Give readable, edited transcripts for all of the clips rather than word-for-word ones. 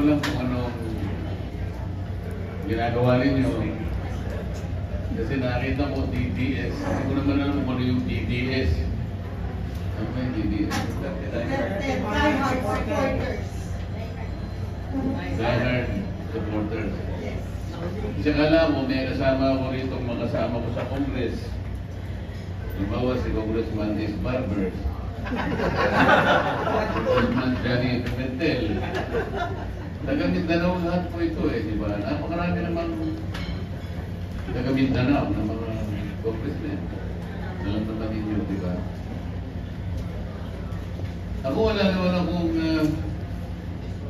ko lang kung anong ginagawa ninyo. Kasi nakita ko DDS. Hindi ko naman alam kung ano yung DDS. Ano ba yung DDS? Diehard supporters. Diehard supporters. Kasi akala mo, may kasama ko rito, makasama ko sa Congress. Halimbawa si Congressman Liz Barber. Congressman Johnny Pimentel. Taga Mindanao lahat po ito di ba? Napakarami namang taga Mindanao ng mga congressmen. Alam naman ninyo, di ba? Ako wala naman akong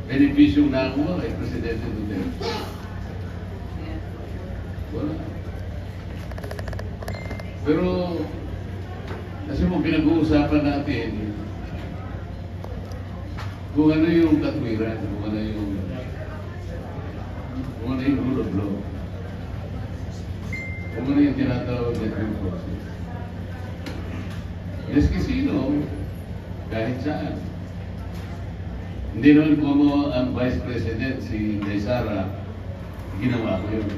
benefisyong nakuha kay Presidente Duterte. Wala. Pero kasi mo pinag-uusapan natin kung ano yung katwiran, kung ano yung rule of law, kung ano yung tinatawag na due process. Yes, sino, kahit saan. Hindi naman po mo ang Vice President, si Inday Sara, ginawa ko yun.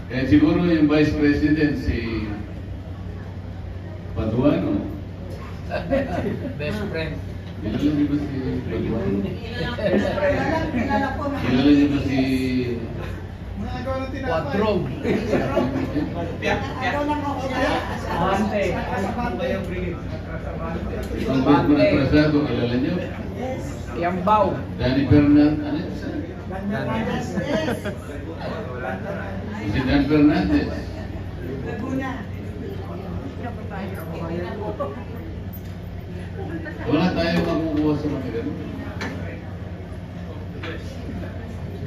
Kaya siguro yung Vice President, si Paduano. Best friend. Kilala niyo ba si Paduano? Kilala Kilala niyo ba si Quadrog. Ano lang ako Amante. ang Guzman Prasado? Kilala niyo? Yambaw. Danny Fernandez. Ano yun? Si Dan Fernandez. Laguna. Wala tayong makukuha sa mga ganun.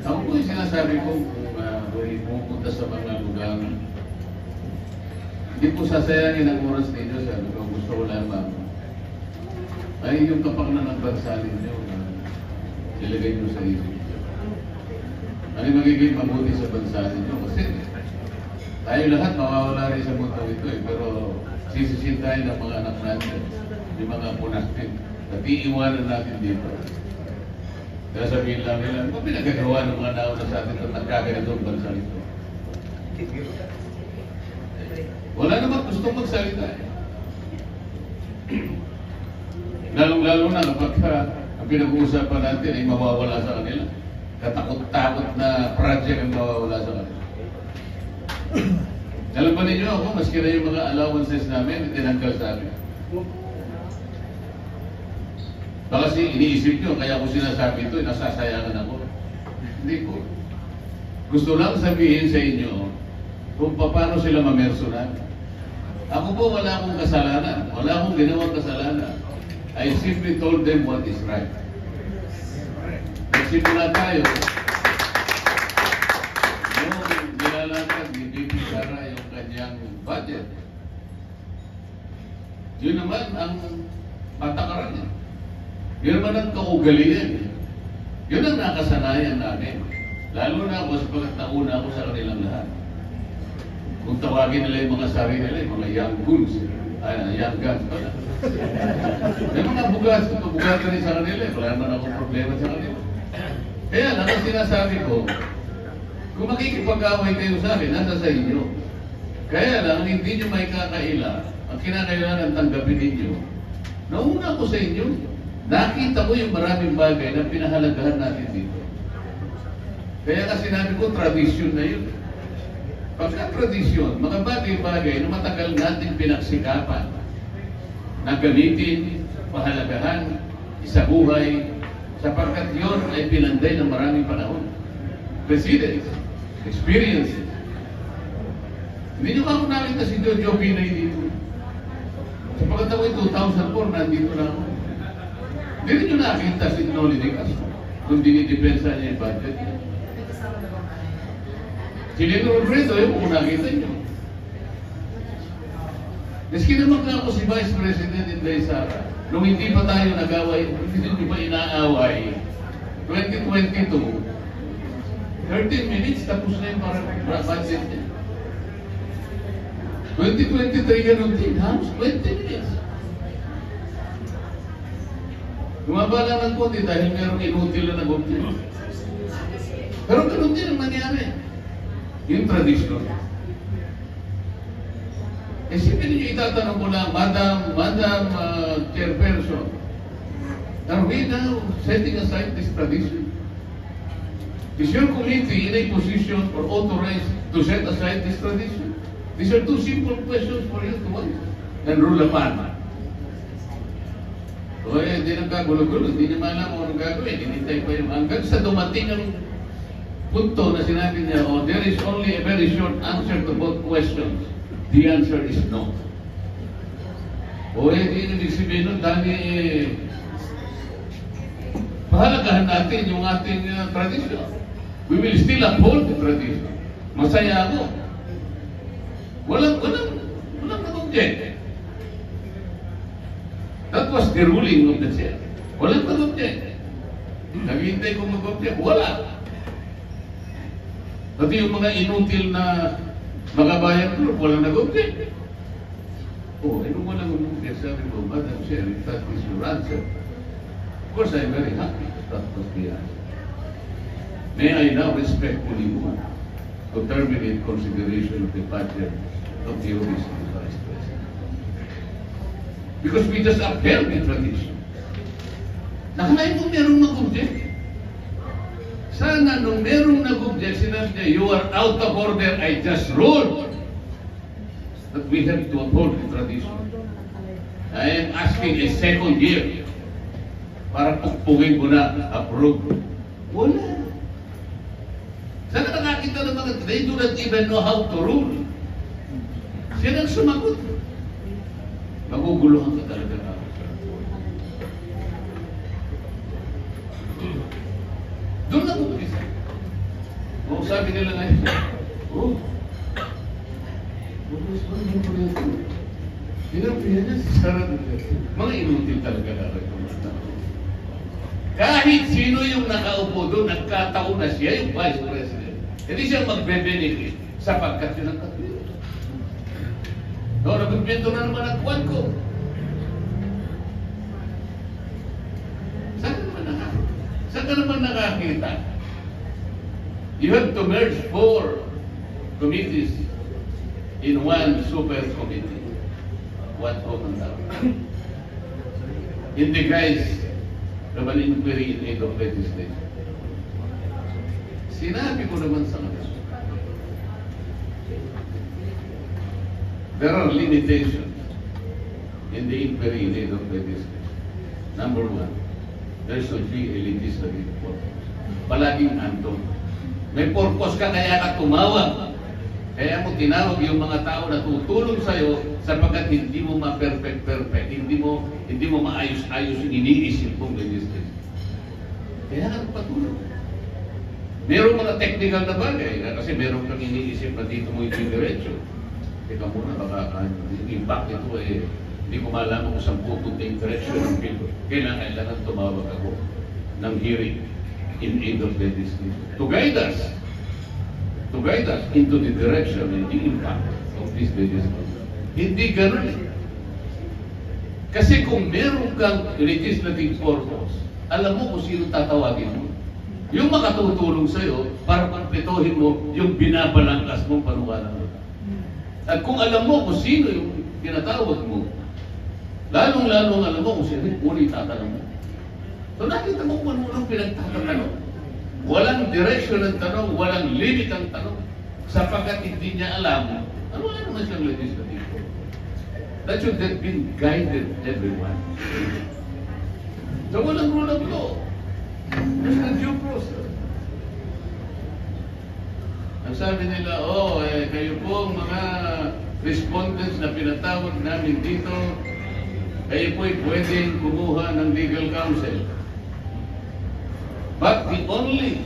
Ako po yung sinasabi ko kung pupunta sa mga lugar, hindi po sasayangin ang oras ninyo sa kung gusto ko lamang ay yung kapakanan ng bansa ninyo na ilagay nyo sa isip. Ano yung magiging mabuti sa bansa ninyo? Kasi tayo lahat mawawala rin sa mundo ito pero sisisin tayo ng mga anak natin, yung mga apo natin, at iiwanan natin dito. Kaya sabihin lang nila, ano pinagagawa ng mga nauna sa atin at nagkaganito ang bansa ito? Wala naman gustong magsalita. Lalong-lalo na kapag ang pinag-uusapan natin ay mawawala sa kanila. Katakot-takot na project ang mawawala sa kanila. Alam ba ninyo ako, maski na yung mga allowances namin, tinanggal sa amin. Baka kasi iniisip nyo, kaya ko sinasabi ito, nasasayangan ako. Hindi po. Gusto lang sabihin sa inyo kung paano sila mamersonan. Ako po wala akong kasalanan. Wala akong ginawang kasalanan. I simply told them what is right. Nagsimula tayo. Yung nilalatag ni Bibi Sara yung kanyang budget. Yun naman ang patakaran niya. Yun naman ang kaugalian. Yun ang nakasanayan namin. Lalo na ako sapagkat nauna ako sa kanilang lahat. Kung tawagin nila yung mga sarili nila, yung mga young guns, young guns pala. May mga bugas na rin sa kanila. Wala naman akong problema sa kanila. Kaya lang ang sinasabi ko, kung makikipag-away kayo sa akin, nasa sa inyo. Kaya lang, hindi nyo may kakaila. Ang kinakailangan tanggapin ninyo. Nauna ko sa inyo. Nakita ko yung maraming bagay na pinahalagahan natin dito. Kaya kasi sinabi ko, tradisyon na yun. Pagka tradisyon, mga bagay-bagay na matagal natin pinagsikapan na gamitin, pahalagahan, isabuhay, sapagkat yun ay pinanday ng maraming panahon. Precedents, experiences. Hindi nyo ako nakita si Jojo Binay dito. Sapagkat ako ay 2004, nandito na ako. Hindi nyo nakita si Noli de Castro kung dinidepensa niya yung budget niya. Si Lino Robredo, kung nakita nyo. Maski naman nga ako si Vice President Inday Sara, nung hindi pa tayo nag-away, hindi nyo ba inaaway, 2022, 13 minutes, tapos na yung budget niya. 2023 ganun din, halos 20 minutes. Lumaba lang ng konti dahil merong inutil na nag-object. Pero ganun din ang nangyari. Yung tradisyon. Eh, siyempre ninyo itatanong ko lang, Madam Chairperson, are we now setting aside this tradition? Is your committee in a position or authorized to set aside this tradition? These are two simple questions for you to answer and rule upon. O hindi nagkagulo-gulo, hindi niya maalam kung anong gagawin, hinintay pa yung hanggang sa dumating ang punto na sinabi niya, oh, there is only a very short answer to both questions. The answer is no. O hindi ibig sabihin nun, dahil pahalagahan natin yung ating tradition. We will still uphold the tradition. Masaya ako. Walang nag-object. That was the ruling of the chair. Walang nag-object. Naghihintay kung mag-object. Wala. Pati yung mga inutil na mga bayan group, walang nag-object. Oh, nung walang nag-object, sabi ko, Madam Chair, if that is your answer, of course, I'm very happy that was the answer. May I now respectfully move to terminate consideration of the budget of the office of the Vice President. Because we just upheld the tradition. Nakalain mo merong nag-object. Sana nung merong nag-object, sinabi niya, you are out of order, I just ruled that we have to uphold the tradition. I am asking a second year para pugpugin ko na approve. Wala. Sana nakakita ng mga, they do not even know how to rule. Siya nang sumagot. Maguguluhan ka talaga na. Doon na mag-isa. O sabi nila ngayon, oh, mga inutil talaga na rin. Kahit sino yung nakaupo doon, nagkataon na siya yung Vice President. Hindi siya magbe-benefit sapagkat yun ang katwiro. No, nag-invento na naman ang kwan ko. Saan ka naman nakakita? You have to merge 4 committees in one super committee. What open up? In the guise of an inquiry in aid of legislation. Sinabi ko naman sa kanila, there are limitations in the inquiry in aid of legislation. Number 1, there should be a legislative purpose. Palaging andon. May purpose ka kaya ka tumawag. Kaya mo tinawag yung mga tao na tutulong sa'yo sapagkat hindi mo ma-perfect, hindi mo maayos-ayos yung iniisip mong legislation. Kaya ka patulong. Merong mga technical na bagay kasi meron kang iniisip na dito mo yung diretso. Teka muna, baka yung impact ito hindi ko malaman kung saan pupunta yung direction ng bill. Kailangan tumawag ako ng hearing in aid of legislation to guide us into the direction and the impact of this legislation. Hindi ganun eh. Kasi kung meron kang legislative purpose, alam mo kung sino tatawagin mo. Yung makatutulong sa'yo para pagpitohin mo yung binabalangkas mong panukalan. At kung alam mo kung sino yung tinatawag mo, lalong-lalong alam mo kung sino yung ulit tatanong mo. So nakita mo kung ano pinagtatanong. Walang direction ng tanong, walang limit ang tanong. Sapagkat hindi niya alam, ano naman siyang legislative. That should have been guided everyone. So walang rule of law. There's no due process. Ang sabi nila, kayo pong mga respondents na pinatawag namin dito, kayo po'y pwedeng kumuha ng legal counsel. But the only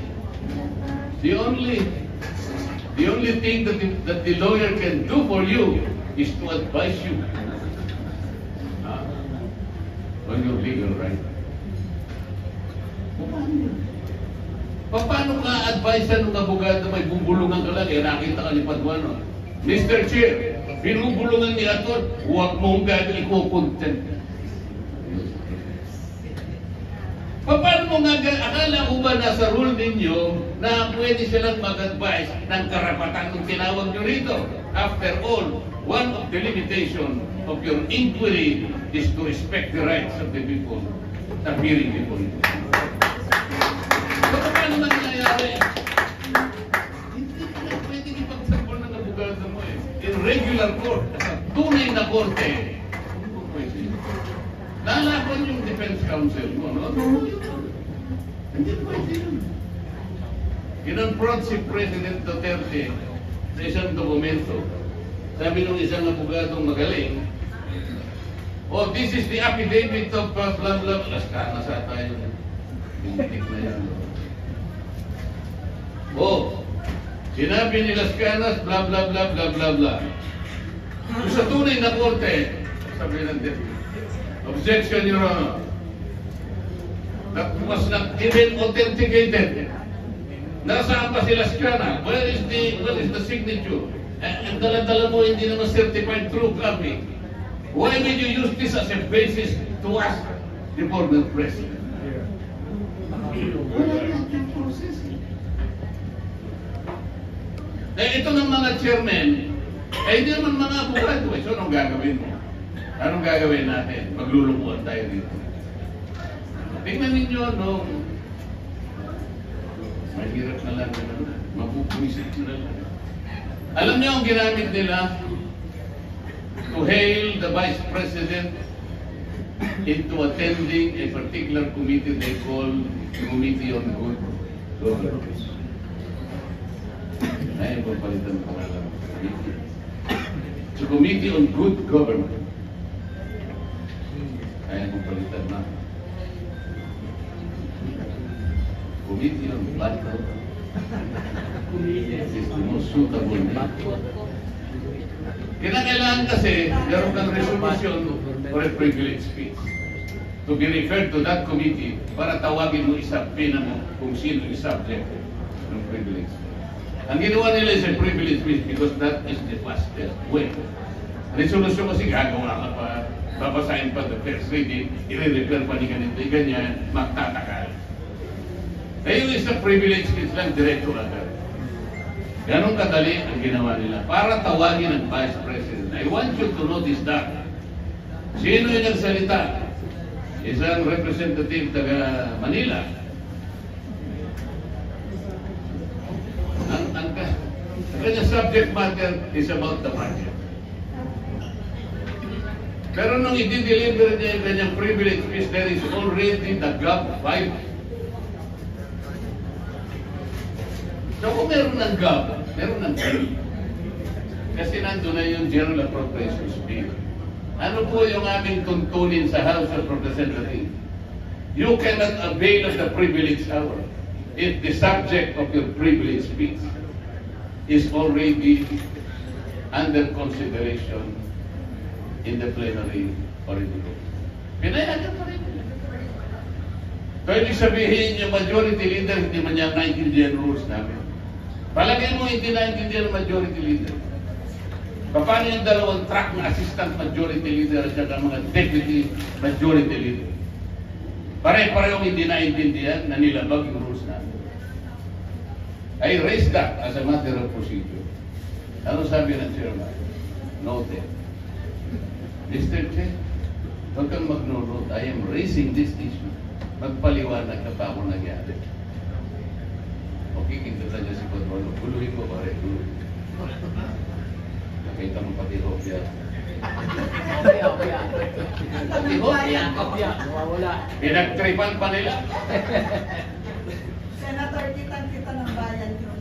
thing that the lawyer can do for you is to advise you on your legal right. Paano ka advisean ng abogado may bubulungan ka lang? Nakita ka ni Paduano. Mr. Chair, binubulungan ni Ator, huwag mong gagawin ko content. Paano mo nga, akala ko ba nasa rule ninyo na pwede silang mag-advise ng karapatan ng tinawag nyo rito? After all, one of the limitation of your inquiry is to respect the rights of the people appearing before you. So, paano nangyayari? Hindi ka na pwede ipagsampol ng abogado mo eh. In regular court, tunay na korte, hindi po pwede. Lalaban yung defense counsel mo, no? Hindi pwede yun. Kinonfront si President Duterte sa isang dokumento. Sabi nung isang abogadong magaling, oh, this is the affidavit of blah blah blah. Laskana sa tayo. Bintik na yan. Oh, sinabi ni Laskanas, blah blah blah blah blah blah. Sa tunay na korte, sabi ng Duterte, objection, Your Honor. That was not even authenticated. Nasaan pa si Laskana? Where is the signature? Ang dala-dala mo hindi naman certified true copy. Why did you use this as a basis to ask the former president? Wala natin process. Eh, ito ng mga chairman, eh hindi naman mga abogado. So, anong gagawin mo? Anong gagawin natin? Maglulukuan tayo dito. Tingnan ninyo, no? Mahirap na lang naman. Mapupuisip na lang. Alam niyo ang ginamit nila to hail the Vice President into attending a particular committee they call Committee on Good Governance. Ay, papalitan ko lang. So, Committee on Good Governance. Ay, papalitan na. Committee on Bad Governance. This is the most suitable name. Kinakailangan kasi meron kang resolution for a privilege speech to be referred to that committee para tawagin mo isapin mo kung sino yung subject ng privilege speech. Ang ginawa nila is a privilege speech because that is the fastest way. Resolution kasi gagawa ka pa, babasahin pa the first reading, i-refer pa ni ganito, ganyan, magtatakal. Kaya yung isang privilege speech lang, direkto agad. Ganon kadali ang ginawa nila para tawagin ang Vice President. I want you to notice that. Sino yung nagsalita? Isang representative taga Manila. Ang kanyang subject matter is about the budget. Pero nung i-deliver niya yung kanyang privilege speech, there is already the gap 5. So kung meron ng gap, meron ng bill. Kasi nandun na yung General Appropriations Bill. Ano po yung aming tuntunin sa House of Representatives? You cannot avail of the privilege hour if the subject of your privilege speech is already under consideration in the plenary or in the group. Pinayagan pa rin. So ibig sabihin yung majority leader hindi man niya naintindihan rules namin. Palagay mo hindi naintindihan ng majority leader. Paano yung dalawang track na assistant majority leader at saka mga deputy majority leader? Pare-parehong hindi naintindihan na nilabag yung rules namin. I raised that as a matter of procedure. Ano sabi ng chairman? Noted. Mr. Chair, huwag kang mag-note. I am raising this issue. Magpaliwanag na pa ako nangyari. Okay, kintutan niya si Controlo. Guluhin mo, pare. Guluhin. Nakita mo pati Hopia. Pati Hopia. Pinagtripan pa nila. Senator, kitang-kita ng bayan yun.